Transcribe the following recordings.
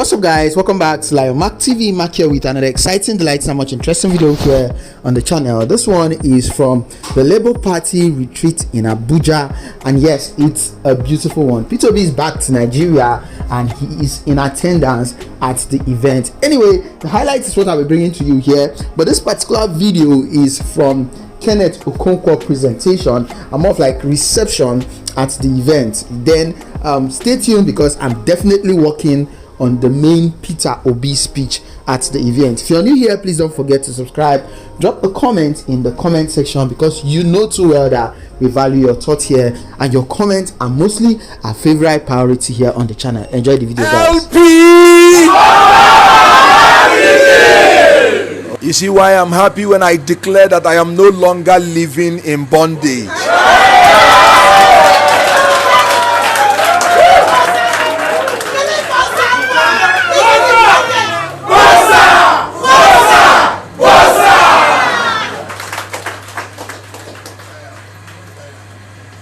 What's up, guys? Welcome back to Lion Mark TV. Mark here with another exciting, delightful, much interesting video here on the channel. This one is from the Labour Party retreat in Abuja, and yes, it's a beautiful one. P2B is back to Nigeria and he is in attendance at the event. Anyway, the highlights is what I'll be bringing to you here, but this particular video is from Kenneth Okonkwo presentation and more of like reception at the event. Then stay tuned because I'm definitely working on the main Peter Obi speech at the event. If you're new here, please don't forget to subscribe. Drop a comment in the comment section because you know too well that we value your thoughts here, and your comments are mostly our favorite priority here on the channel. Enjoy the video, guys. You see why I'm happy when I declare that I am no longer living in bondage.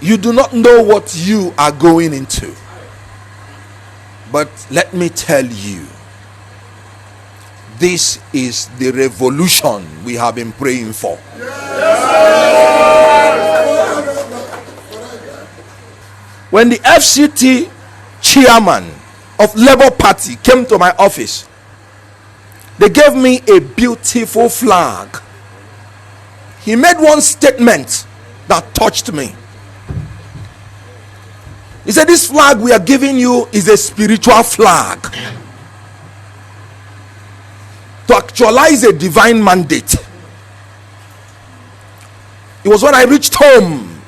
You do not know what you are going into, but let me tell you, this is the revolution we have been praying for. When the FCT chairman of Labour Party came to my office, they gave me a beautiful flag. He made one statement that touched me. He said, this flag we are giving you is a spiritual flag to actualize a divine mandate. It was when I reached home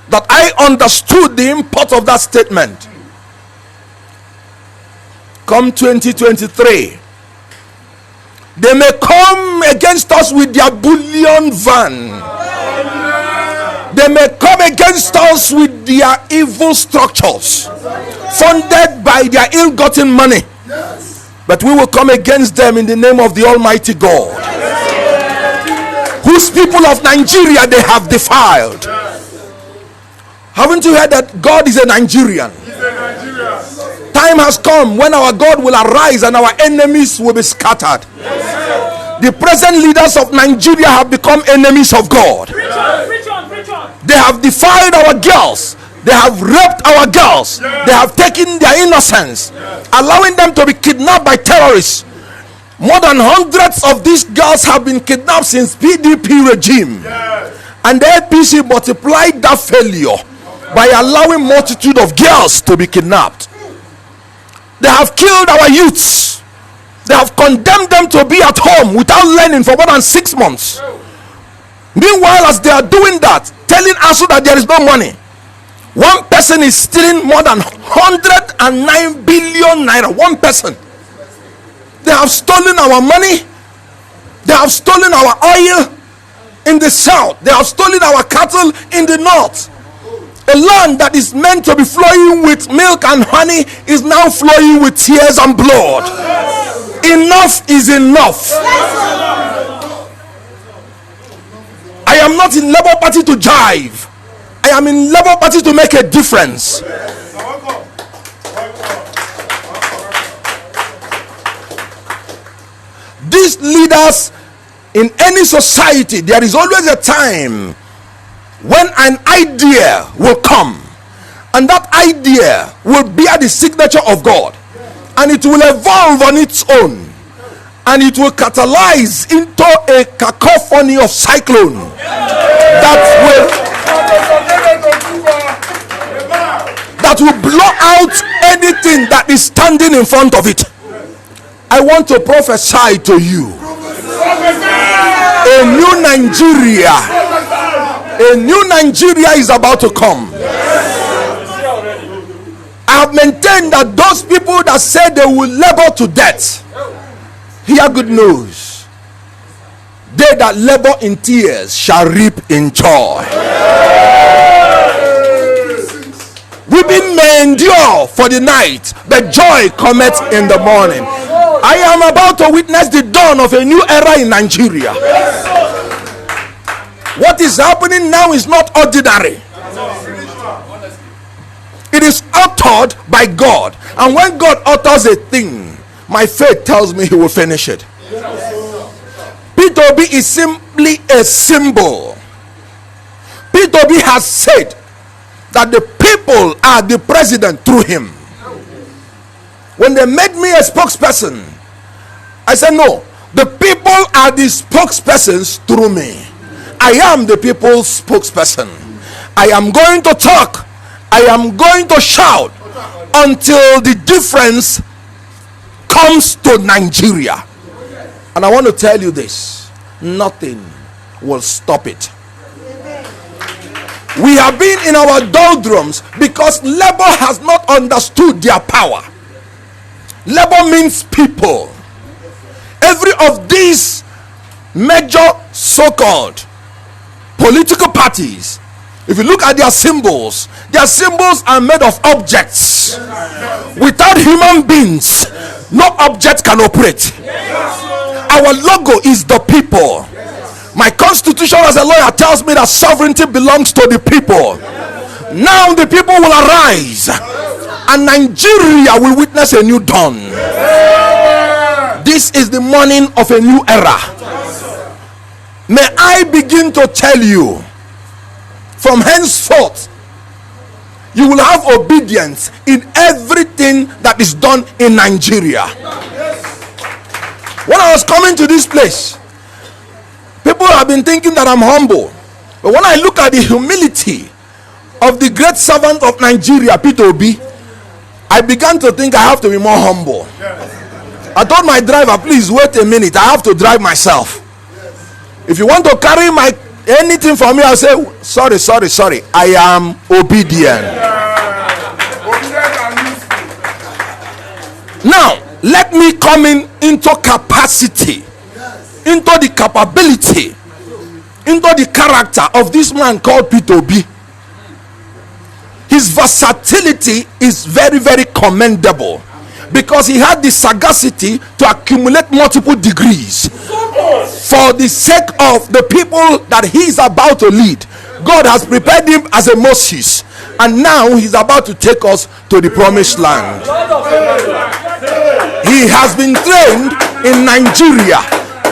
that I understood the import of that statement. Come 2023, they may come against us with their bullion van. They may come against us with their evil structures funded by their ill-gotten money, but we will come against them in the name of the Almighty God, whose people of Nigeria they have defiled. Haven't you heard that God is a Nigerian? Time has come when our God will arise and our enemies will be scattered. The present leaders of Nigeria have become enemies of God. They have defiled our girls. They have raped our girls. They have taken their innocence, allowing them to be kidnapped by terrorists. More than hundreds of these girls have been kidnapped since PDP regime. And the APC multiplied that failure by allowing multitude of girls to be kidnapped. They have killed our youths. They have condemned them to be at home without learning for more than 6 months. Meanwhile, as they are doing that, telling us that there is no money, one person is stealing more than 109 billion naira. One person. They have stolen our money. They have stolen our oil in the south. They have stolen our cattle in the north. A land that is meant to be flowing with milk and honey is now flowing with tears and blood. Enough is enough. I am not in Labour Party to jive. I am in Labour Party to make a difference. These leaders in any society, there is always a time when an idea will come, and that idea will bear the signature of God, and it will evolve on its own, and it will catalyze into a cacophony of cyclone that will blow out anything that is standing in front of it. I want to prophesy to you a new Nigeria is about to come. I have maintained that those people that say they will labor to death, hear good news. They that labor in tears shall reap in joy. Weeping may endure for the night, but joy cometh in the morning. I am about to witness the dawn of a new era in Nigeria. What is happening now is not ordinary. It is uttered by God, and when God utters a thing, my faith tells me he will finish it. P2B is simply a symbol. P2B has said that the people are the president through him. When they made me a spokesperson, I said no, the people are the spokespersons through me. I am the people's spokesperson. I am going to talk, I am going to shout until the difference comes to Nigeria. And I want to tell you this, nothing will stop it. We have been in our doldrums because labor has not understood their power. Labor means people. Every of these major so-called political parties, if you look at their symbols are made of objects. Without human beings, no object can operate. Our logo is the people. My constitution as a lawyer tells me that sovereignty belongs to the people. Now the people will arise and Nigeria will witness a new dawn. This is the morning of a new era. May I begin to tell you, from henceforth you will have obedience in everything that is done in Nigeria. When I was coming to this place, people have been thinking that I'm humble, but when I look at the humility of the great servant of Nigeria, P2B, I began to think I have to be more humble. I told my driver, please wait a minute, I have to drive myself. If you want to carry anything from me, I'll say sorry, I am obedient. Now let me come into capacity, into the capability, into the character of this man called P2B. His versatility is very, very commendable because he had the sagacity to accumulate multiple degrees for the sake of the people that he is about to lead. God has prepared him as a Moses, and now he's about to take us to the promised land. He has been trained in Nigeria,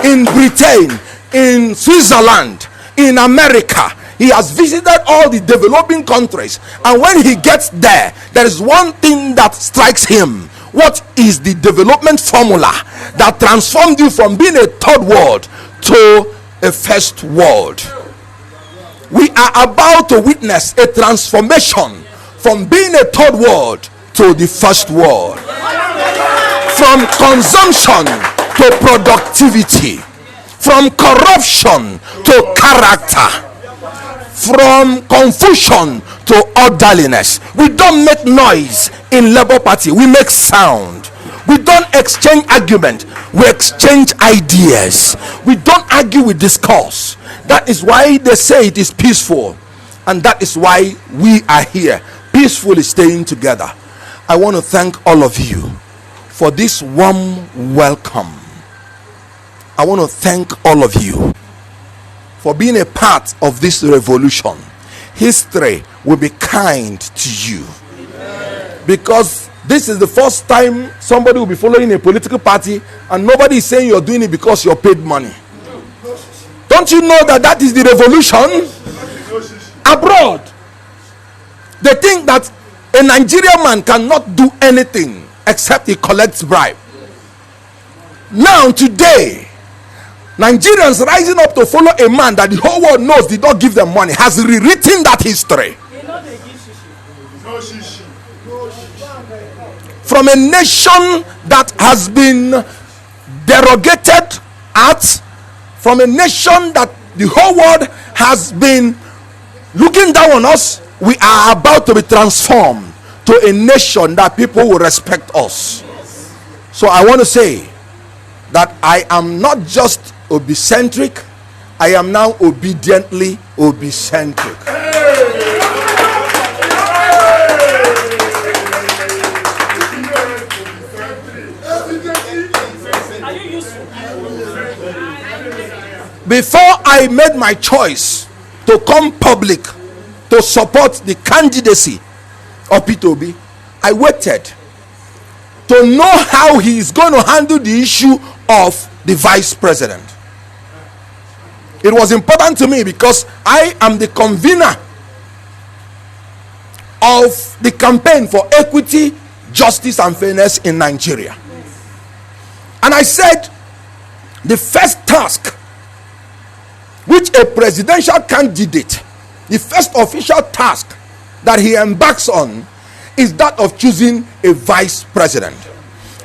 in Britain, in Switzerland, in America. He has visited all the developing countries, and when he gets there, there is one thing that strikes him. What is the development formula that transformed you from being a third world to a first world? We are about to witness a transformation from being a third world to the first world, from consumption to productivity, from corruption to character, from confusion to orderliness. We don't make noise in Labour Party, we make sound. We don't exchange argument, we exchange ideas. We don't argue with discourse. That is why they say it is peaceful, and that is why we are here peacefully staying together. I want to thank all of you for this warm welcome. I want to thank all of you for being a part of this revolution. History will be kind to you, because this is the first time somebody will be following a political party and nobody is saying you're doing it because you're paid money. Don't you know that is the revolution? Abroad, they think that a Nigerian man cannot do anything except he collects bribe. Now today, Nigerians rising up to follow a man that the whole world knows did not give them money has rewritten that history. From a nation that has been derogated at, from a nation that the whole world has been looking down on us, we are about to be transformed to a nation that people will respect us. So I want to say that I am not just obicentric, I am now obediently obicentric. Before I made my choice to come public to support the candidacy of P2B, I waited. to know how he is going to handle the issue of the vice president. It was important to me because I am the convener of the campaign for equity, justice, and fairness in Nigeria. And I said, the first task which a presidential candidate, the first official task that he embarks on, is that of choosing a vice president.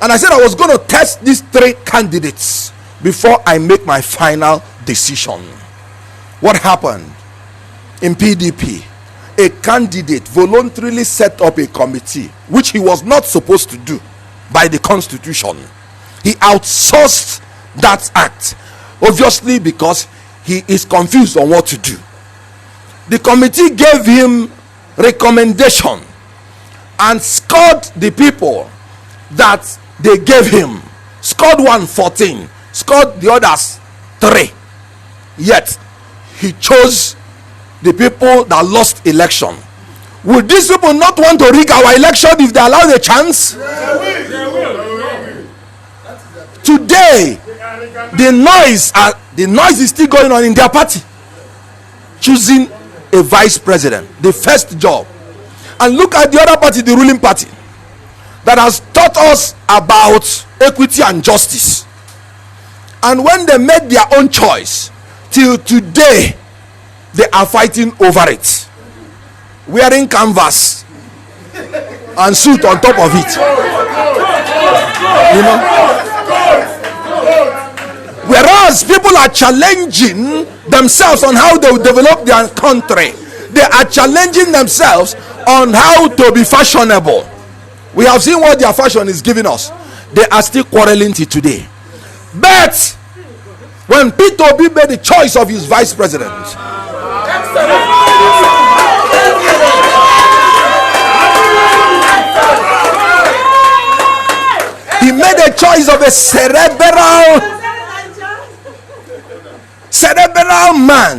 And I said I was going to test these 3 candidates before I make my final decision. What happened? In PDP, a candidate voluntarily set up a committee, which he was not supposed to do by the constitution. He outsourced that act, obviously because he is confused on what to do. The committee gave him recommendation and scored the people that they gave him. Scored one 14, scored the others 3. Yet he chose the people that lost election. Would these people not want to rig our election if they allow the chance? Today, the noise is still going on in their party, choosing a vice president, the first job. And look at the other party, the ruling party, that has taught us about equity and justice. And when they made their own choice, till today they are fighting over it, wearing canvas and suit on top of it, you know. Whereas people are challenging themselves on how they will develop their country, they are challenging themselves on how to be fashionable. We have seen what their fashion is giving us. They are still quarreling till today. But when Peter Obi made the choice of his vice president, he made a choice of a cerebral man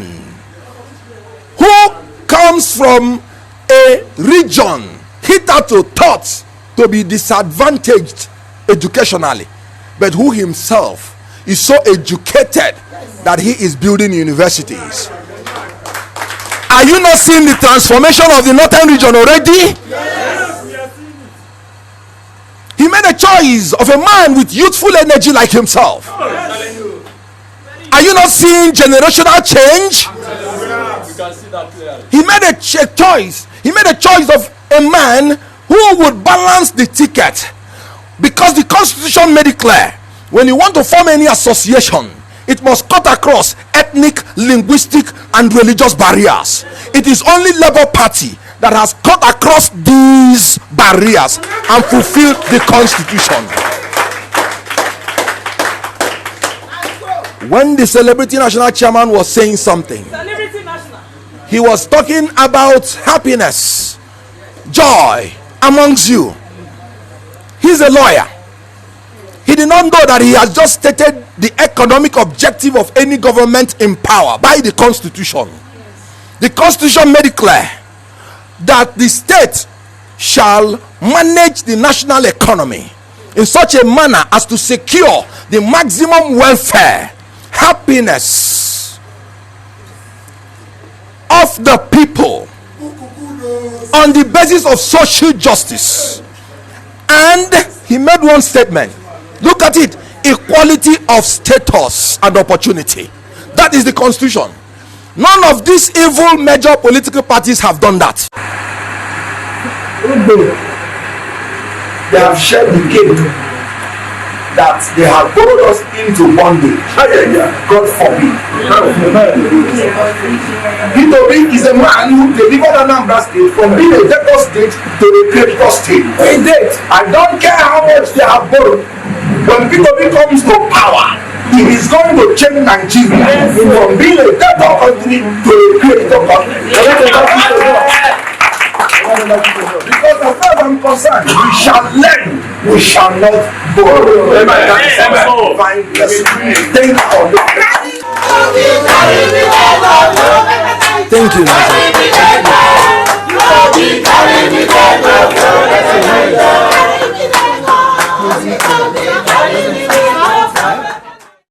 who comes from a region hitherto thought to be disadvantaged educationally, but who himself is so educated that he is building universities. Are you not seeing the transformation of the northern region already? Yes. He made a choice of a man with youthful energy like himself. Are you not seeing generational change? He made a choice. He made a choice of a man who would balance the ticket, because the constitution made it clear, when you want to form any association, it must cut across ethnic, linguistic, and religious barriers. It is only Labour Party that has cut across these barriers and fulfilled the constitution. When the Celebrity National Chairman was saying something, he was talking about happiness, joy amongst you. He's a lawyer. He did not know that he has just stated the economic objective of any government in power by the constitution. The constitution made it clear that the state shall manage the national economy in such a manner as to secure the maximum welfare, happiness of the people on the basis of social justice. And he made one statement. Look at it: equality of status and opportunity. That is the constitution. None of these evil major political parties have done that. They have shared the cake that they have brought us into bondage. God forbid. Peter Obi is a man who delivered Anambra State from being a debtor state to a creditor state. He did. I don't care how much they have borrowed. When Peter Obi comes to power, he is going to change Nigeria from being a debtor country to a creditor country. Because as far as I'm concerned, we shall lend, we shall not borrow. Thank you, Lord.